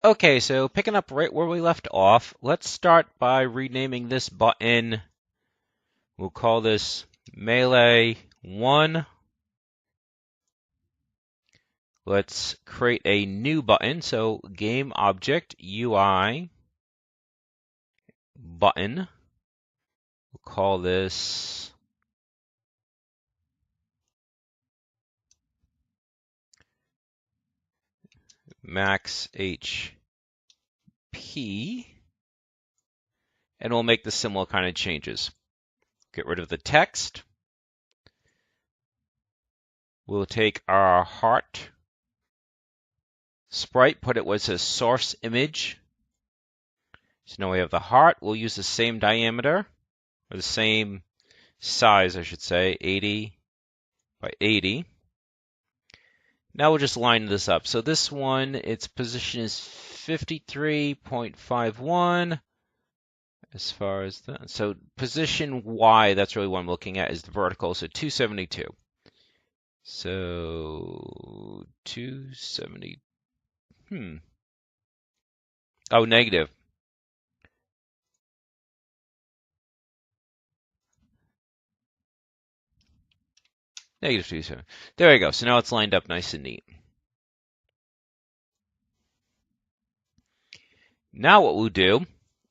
Okay, so picking up right where we left off, let's start by renaming this button. We'll call this Melee 1. Let's create a new button. So game object UI button. We'll call this Max HP. And we'll make the similar kind of changes. Get rid of the text. We'll take our heart sprite, put it as a source image. So now we have the heart. We'll use the same diameter, or the same size, I should say, 80 by 80. Now we'll just line this up. So this one, its position is 53.51 as far as that. So position Y, that's really what I'm looking at, is the vertical, so 272. So 270, oh, negative. Negative 270. There we go. So now it's lined up nice and neat. Now what we'll do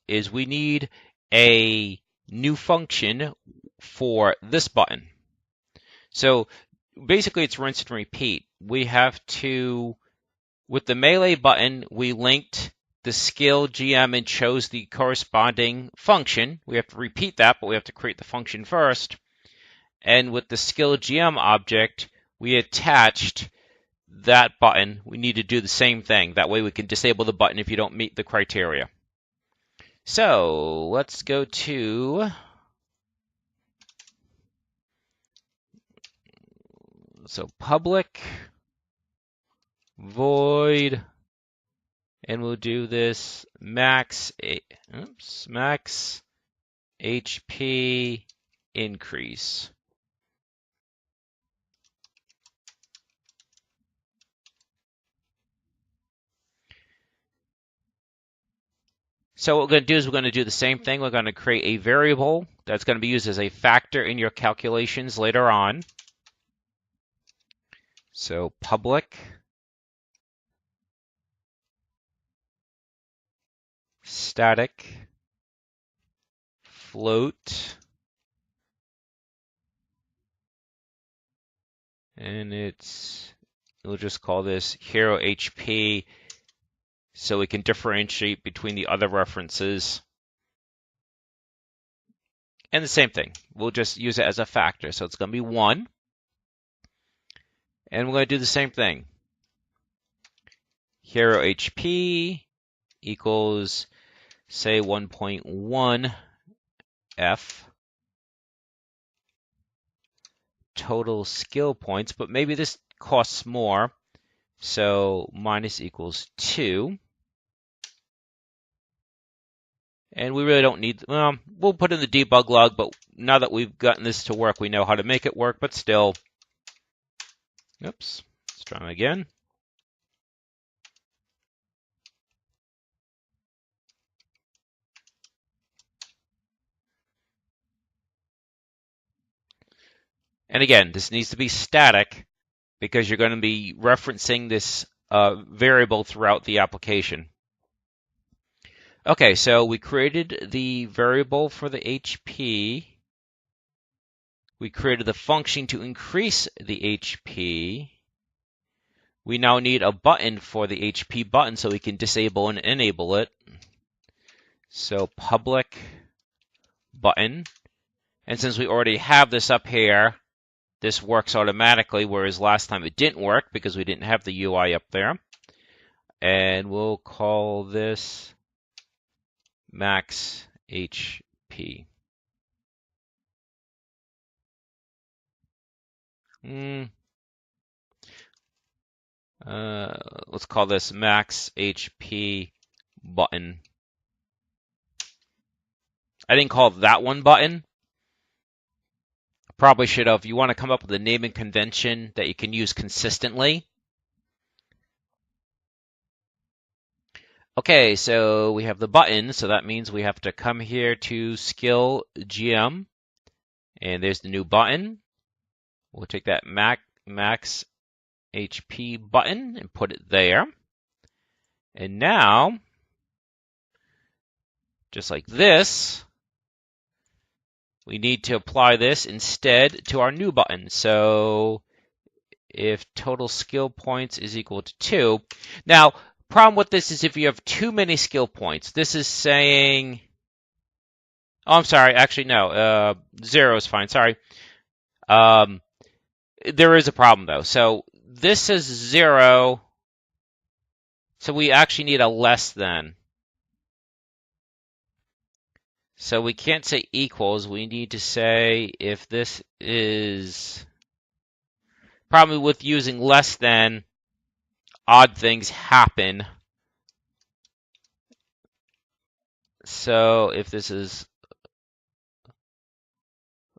is we need a new function for this button. So basically it's rinse and repeat. We have to, with the Melee button, we linked the skill GM and chose the corresponding function. We have to repeat that, but we have to create the function first. And with the skill GM object, we attached that button. We need to do the same thing. That way we can disable the button if you don't meet the criteria. So let's go to public void, and we'll do this max HP increase. So what we're going to do is we're going to do the same thing. We're going to create a variable that's going to be used as a factor in your calculations later on. So public static float, and we'll just call this hero HP so we can differentiate between the other references. And the same thing, we'll just use it as a factor. So it's going to be 1. And we're going to do the same thing. Hero HP equals, say, 1.1 F total skill points, but maybe this costs more. So minus equals 2. And we really don't need, well, we'll put in the debug log, but now that we've gotten this to work, we know how to make it work, but still. Oops, let's try them again. And again, this needs to be static because you're going to be referencing this variable throughout the application. Okay, so we created the variable for the HP. We created the function to increase the HP. We now need a button for the HP button so we can disable and enable it. So public button. And since we already have this up here, this works automatically, whereas last time it didn't work because we didn't have the UI up there. And we'll call this max HP. Let's call this max HP button. I didn't call that one button. Probably should have. You want to come up with a naming convention that you can use consistently. Okay, so we have the button, so that means we have to come here to skill GM, and there's the new button. We'll take that max HP button and put it there. And now, just like this, we need to apply this instead to our new button. So if total skill points is equal to 2. Now, problem with this is if you have too many skill points. This is saying, oh, I'm sorry, actually no, 0 is fine, sorry. There is a problem though. So this is 0, so we actually need a less than. So we can't say equals, we need to say if this is, probably with using less than, odd things happen. So if this is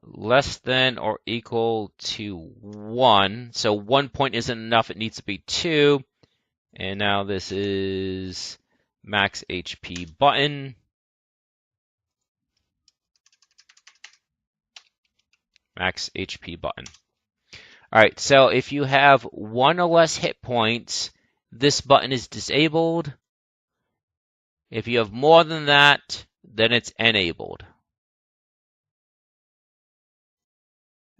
less than or equal to 1, so 1 point isn't enough, it needs to be 2. And now this is max HP button. Max HP button. All right, so if you have 1 or less hit points, this button is disabled. If you have more than that, then it's enabled.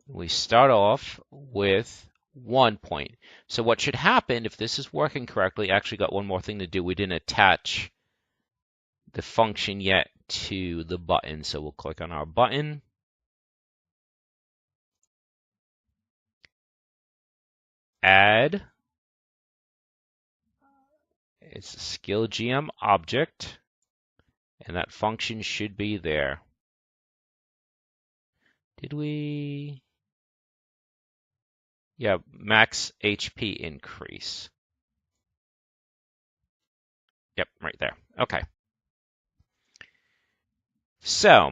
We start off with 1 point. So what should happen if this is working correctly, actually got one more thing to do. We didn't attach the function yet to the button. So we'll click on our button. Add. It's a skill GM object, and that function should be there. Did we? Yeah, max HP increase. Yep, right there. Okay. So,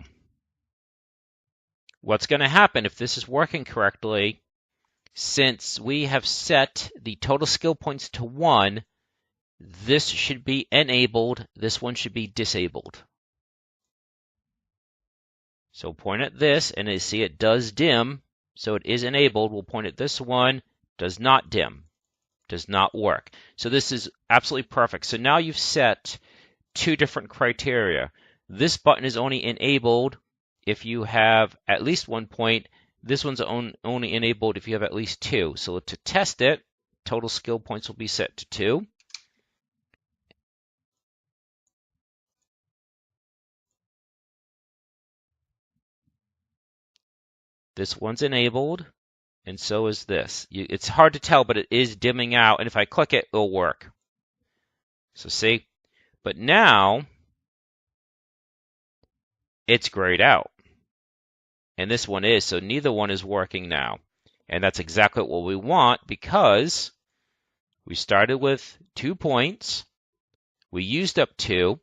what's going to happen if this is working correctly? Since we have set the total skill points to 1, this should be enabled, this one should be disabled. So point at this, and you see it does dim, so it is enabled. We'll point at this one, does not dim, does not work. So this is absolutely perfect. So now you've set 2 different criteria. This button is only enabled if you have at least 1 point. This one's only enabled if you have at least 2. So to test it, total skill points will be set to 2. This one's enabled, and so is this. It's hard to tell, but it is dimming out, and if I click it, it'll work. So see? But now, it's grayed out. And this one is, so neither one is working now. And that's exactly what we want because we started with 2 points. We used up 2,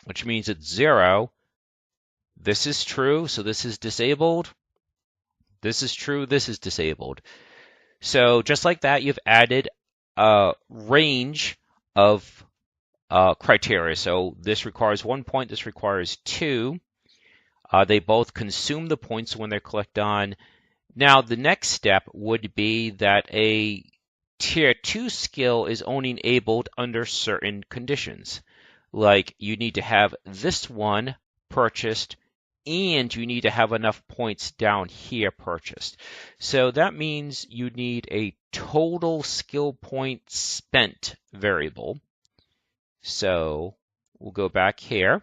which means it's 0. This is true, so this is disabled. This is true, this is disabled. So just like that, you've added a range of criteria. So this requires 1 point, this requires 2. They both consume the points when they're clicked on. Now, the next step would be that a Tier 2 skill is only enabled under certain conditions. Like, you need to have this one purchased, and you need to have enough points down here purchased. So that means you need a total skill point spent variable. So we'll go back here.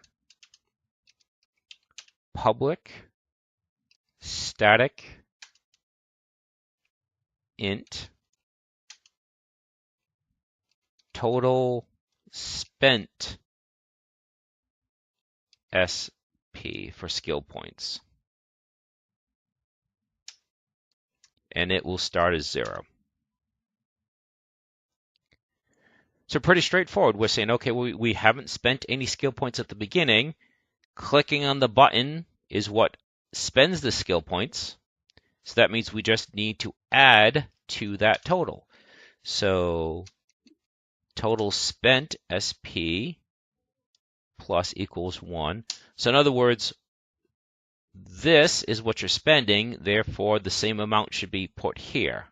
Public static int total spent SP for skill points. And it will start as 0. So pretty straightforward. We're saying, okay, we haven't spent any skill points at the beginning. Clicking on the button is what spends the skill points. So that means we just need to add to that total. So total spent SP plus equals 1. So in other words, this is what you're spending, therefore the same amount should be put here.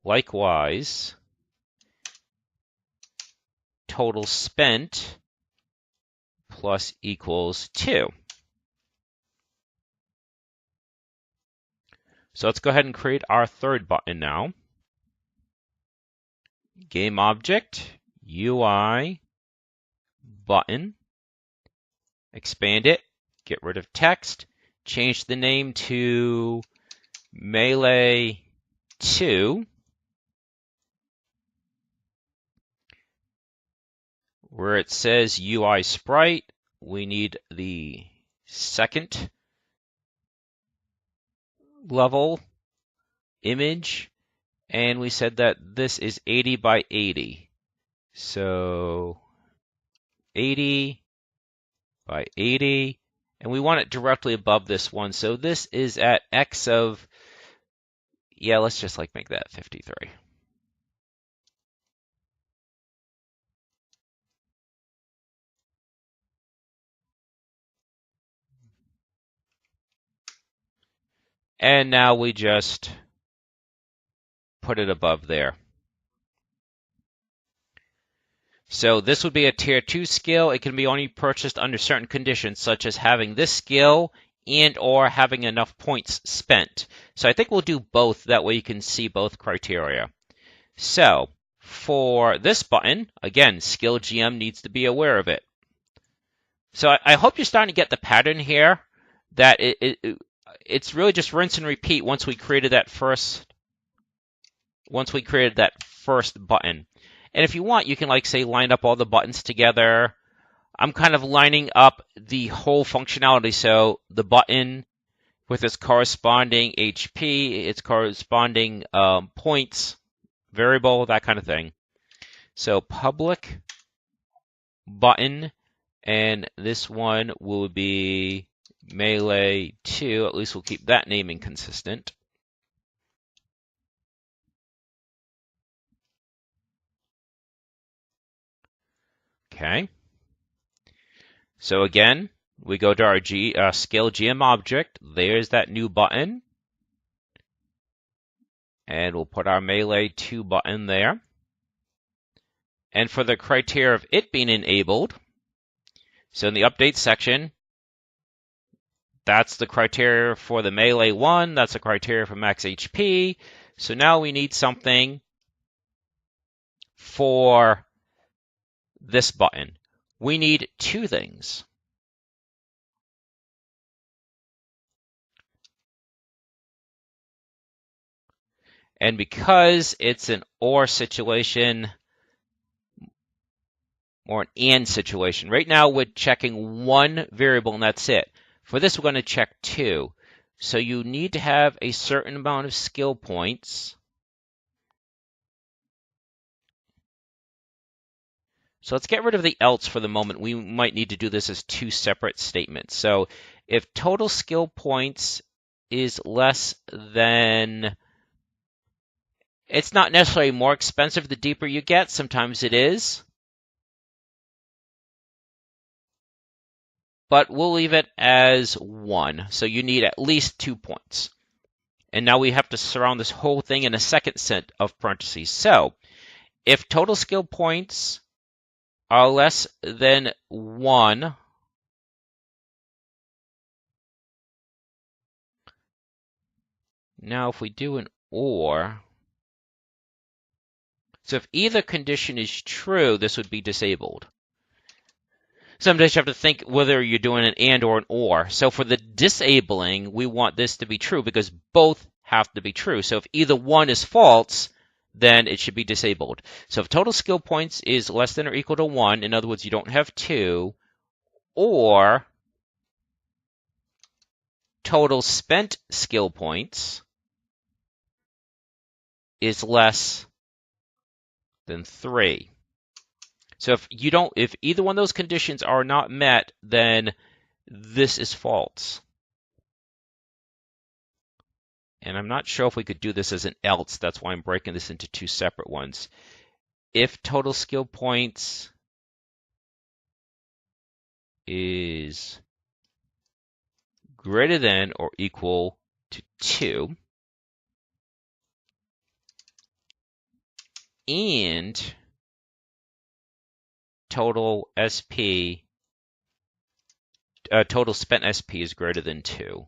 Likewise, total spent plus equals 2. So let's go ahead and create our third button now. Game object, UI, button, expand it, get rid of text, change the name to Melee 2. Where it says UI sprite, we need the second level image, and we said that this is 80 by 80. So 80 by 80, and we want it directly above this one. So this is at X of, yeah, let's just like make that 53. And now we just put it above there. So this would be a tier 2 skill. It can be only purchased under certain conditions, such as having this skill and or having enough points spent. So I think we'll do both. That way you can see both criteria. So for this button, again, skill GM needs to be aware of it. So I hope you're starting to get the pattern here, that it's really just rinse and repeat once we created that first button. And if you want, you can, like, say, line up all the buttons together. I'm kind of lining up the whole functionality. So the button with its corresponding HP, its corresponding points, variable, that kind of thing. So public button, and this one will be Melee 2. At least we'll keep that naming consistent. Okay. So again, we go to our scale GM object. There's that new button. And we'll put our Melee 2 button there. And for the criteria of it being enabled, so in the update section, that's the criteria for the Melee 1. That's the criteria for max HP. So now we need something for this button. We need two things. And because it's an OR situation, or an AND situation, right now we're checking one variable and that's it. For this, we're going to check two. So you need to have a certain amount of skill points. So let's get rid of the else for the moment. We might need to do this as two separate statements. So if total skill points is less than, it's not necessarily more expensive the deeper you get. Sometimes it is. But we'll leave it as 1. So you need at least 2 points. And now we have to surround this whole thing in a second set of parentheses. So if total skill points are less than 1, now if we do an OR, so if either condition is true, this would be disabled. Sometimes you have to think whether you're doing an AND or an OR. So for the disabling, we want this to be true because both have to be true. So if either one is false, then it should be disabled. So if total skill points is less than or equal to 1, in other words, you don't have 2, or total spent skill points is less than 3. So if either one of those conditions are not met, then this is false. And I'm not sure if we could do this as an else. That's why I'm breaking this into two separate ones. If total skill points is greater than or equal to 2, and total SP, total spent SP is greater than 2,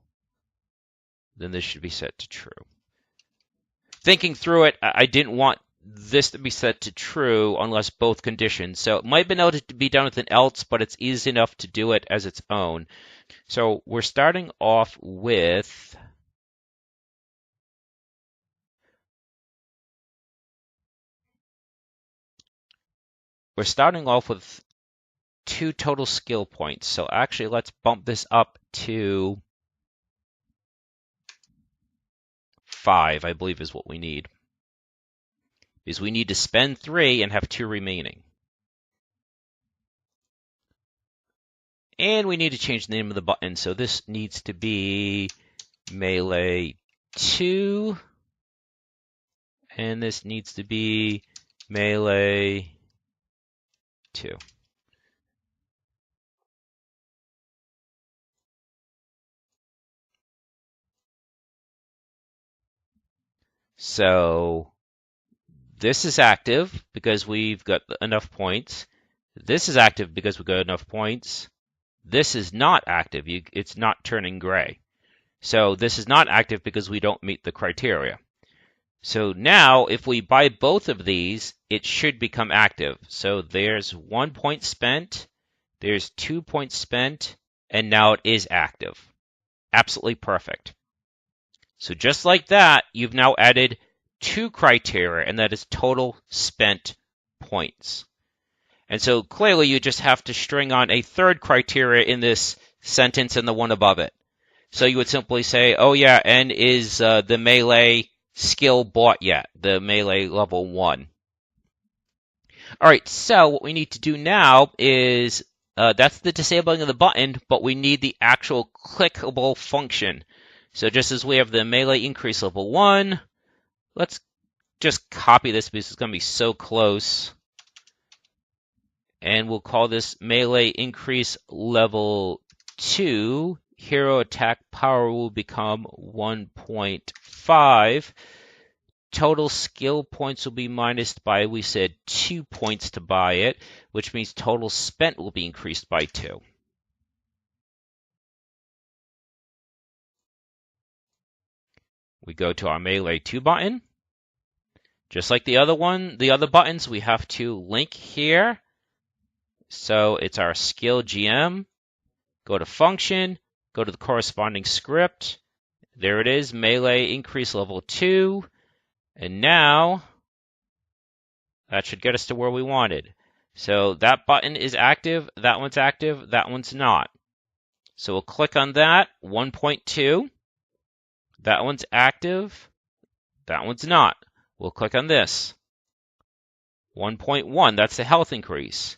then this should be set to true. Thinking through it, I didn't want this to be set to true unless both conditions. So it might have been able to be done with an else, but it's easy enough to do it as its own. So we're starting off with two total skill points. So actually, let's bump this up to 5, I believe is what we need. Because we need to spend 3 and have 2 remaining. And we need to change the name of the button. So this needs to be Melee 2. And this needs to be Melee 2. So this is active because we've got enough points. This is active because we've got enough points. This is not active. It's not turning gray. So this is not active because we don't meet the criteria. So now if we buy both of these, it should become active. So there's 1 point spent, there's 2 points spent, and now it is active. Absolutely perfect. So just like that, you've now added 2 criteria, and that is total spent points. And so clearly you just have to string on a third criteria in this sentence and the one above it. So you would simply say, oh yeah, N is the melee skill bought yet, the melee level 1. All right, so what we need to do now is, that's the disabling of the button, but we need the actual clickable function. So just as we have the melee increase level 1, let's just copy this because it's going to be so close. And we'll call this melee increase level 2. Hero attack power will become 1.5. Total skill points will be minus by, we said, 2 points to buy it, which means total spent will be increased by 2. We go to our melee 2 button. Just like the other buttons, we have to link here. So it's our skill GM. Go to function, go to the corresponding script. There it is, melee increase level 2. And now that should get us to where we wanted. So that button is active, that one's active, that one's not. So we'll click on that, 1.2. That one's active, that one's not. We'll click on this, 1.1, that's the health increase.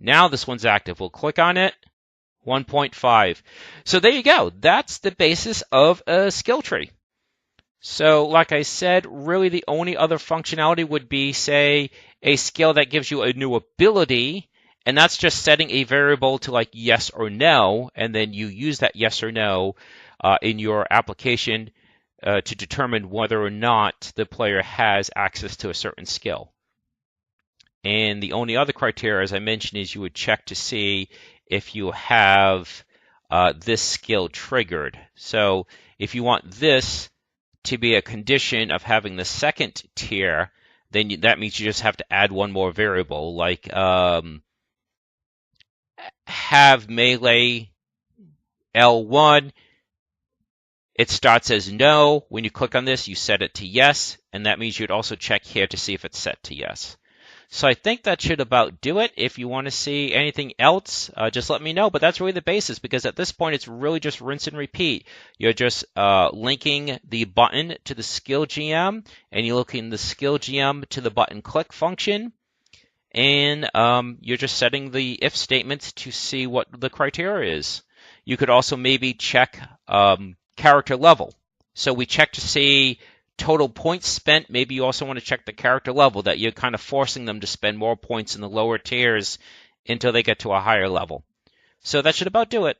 Now this one's active. We'll click on it, 1.5. So there you go. That's the basis of a skill tree. So like I said, really the only other functionality would be, say, a skill that gives you a new ability, and that's just setting a variable to like yes or no, and then you use that yes or no in your application to determine whether or not the player has access to a certain skill. And the only other criteria, as I mentioned, is you would check to see if you have this skill triggered. So if you want this to be a condition of having the second tier, then that means you just have to add one more variable, like have melee L1. It starts as no. When you click on this, you set it to yes, and that means you'd also check here to see if it's set to yes. So I think that should about do it. If you want to see anything else, just let me know. But that's really the basis, because at this point, it's really just rinse and repeat. You're just linking the button to the skill GM, and you're linking the skill GM to the button click function. And you're just setting the if statements to see what the criteria is. You could also maybe check character level. So we check to see total points spent. Maybe you also want to check the character level, that you're kind of forcing them to spend more points in the lower tiers until they get to a higher level. So that should about do it.